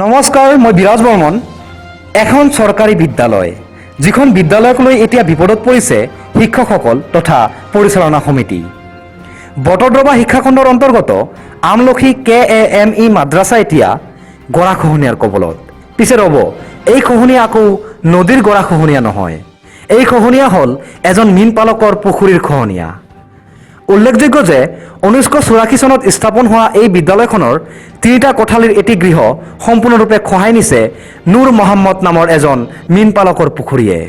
নমস্কাৰ, মই বিৰাজ বৰ্মন। এখন চৰকাৰী বিদ্যালয়, যিখন বিদ্যালয়ক লৈ এতিয়া বিপদত পৰিছে শিক্ষকসকল তথা পৰিচালনা সমিতি। বটদ্ৰৱা শিক্ষাখণ্ডৰ অন্তৰ্গত আমলখি KAME মাদ্ৰাছা এতিয়া গৰাখহনীয়াৰ কবলত। পিছে ৰ'ব, এই খহনীয়া আকৌ নদীৰ গৰাখহনীয়া নহয়, এই খহনীয়া হ'ল এজন মীন পালকৰ পুখুৰীৰ খহনীয়া। উল্লেখযোগ্য যে 1984 চনত স্থাপন হোৱা এই বিদ্যালয়খনৰ 3টা কোঠালিৰ এটি গৃহ সম্পূৰ্ণৰূপে খহাই নিছে নুৰ মহম্মদ নামৰ এজন মীন পালকৰ পুখুৰীয়ে।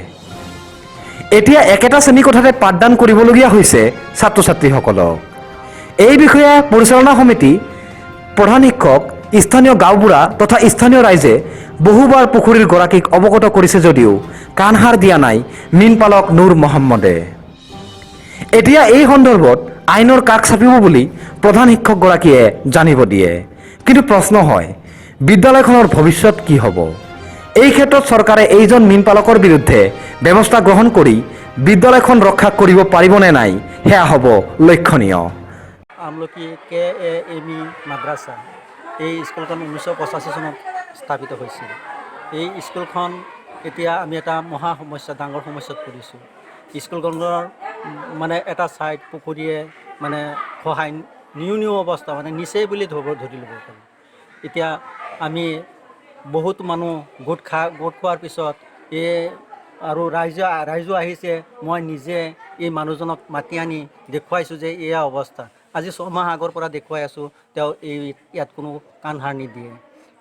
এতিয়া একেটা শ্ৰেণীকোঠাতে পাঠদান কৰিবলগীয়া হৈছে ছাত্ৰ ছাত্ৰীসকলক। এই বিষয়ে পৰিচালনা সমিতি, প্ৰধান শিক্ষক, স্থানীয় গাঁওবুঢ়া তথা স্থানীয় ৰাইজে বহুবাৰ পুখুৰীৰ গৰাকীক অৱগত কৰিছে যদিও কাণসাৰ দিয়া নাই মীন পালক নুৰ মহম্মদে। এতিয়া এই সন্দৰ্ভত আইনৰ কাষ চাপিব বুলি প্ৰধান শিক্ষকগৰাকীয়ে জানিব দিয়ে। কিন্তু প্ৰশ্ন হয়, বিদ্যালয়খনৰ ভৱিষ্যত কি হ'ব? এই ক্ষেত্ৰত চৰকাৰে এইজন মীন পালকৰ বিৰুদ্ধে ব্যৱস্থা গ্ৰহণ কৰি বিদ্যালয়খন ৰক্ষা কৰিব পাৰিবনে নাই, সেয়া হ'ব লক্ষণীয়। আমলখি KAME মাদ্ৰাছা, এই স্কুলখন 1985 চনত স্থাপিত হৈছিল। এই স্কুলখন এতিয়া আমি এটা মহা সমস্যা, ডাঙৰ সমস্যাত পৰিছোঁ। স্কুলখনৰ মানে এটা ছাইড পুখুৰীয়ে মানে খহাই নিউ অৱস্থা, মানে নিচেই বুলি ধৰি ল'ব পাৰি। এতিয়া আমি বহুত মানুহ গোট খোৱাৰ পিছত আৰু ৰাইজো আহিছে। মই নিজে এই মানুহজনক মাতি আনি দেখুৱাইছোঁ যে এয়া অৱস্থা। আজি 6 মাহ আগৰ পৰা দেখুৱাই আছোঁ, তেওঁ ইয়াত কোনো কাণসাৰ নিদিয়ে।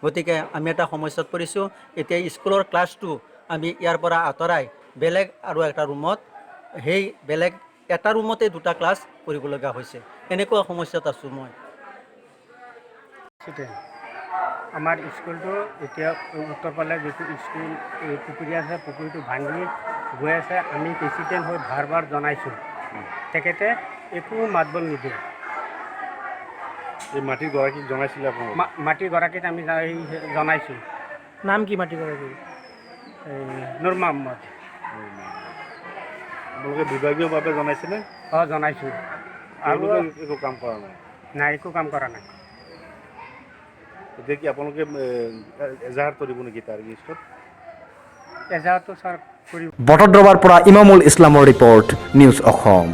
গতিকে আমি এটা সমস্যাত পৰিছোঁ। এতিয়া স্কুলৰ ক্লাছটো আমি ইয়াৰ পৰা আঁতৰাই বেলেগ আৰু এটা ৰুমত, সেই বেলেগ এটা ৰুমতে 2টা ক্লাছ কৰিবলগা হৈছে। এনেকুৱা সমস্যাত আছোঁ মই। আমাৰ স্কুলটো এতিয়া উত্তৰফালে যিটো স্কুল পুখুৰী আছে, পুখুৰীটো ভাঙি গৈ আছে। আমি প্ৰেচিডেণ্ট হৈ বাৰ জনাইছোঁ, তেখেতে একো মাতবোল নিদিয়ে। এই মাটিৰ গৰাকীক জনাইছিলে আপোনালোকে? মাটিৰ গৰাকীক আমি জনাইছোঁ। নাম কি মাটিৰ গৰাকী? নুৰ মহম্মদ। আপোনালোকে বিভাগীয়ভাৱে জনাইছিলে? জনাইছোঁ। আৰু একো কাম কৰা নাই? নাই, একো কাম কৰা নাই। এতিয়া কি আপোনালোকে এজাহাৰ কৰিব নেকি তাৰ এগেইনষ্টত? এজাহাৰটো ছাৰ কৰিব। বটদ্ৰৱাৰ পৰা ইমামুল ইছলামৰ ৰিপৰ্ট, নিউজ অসম।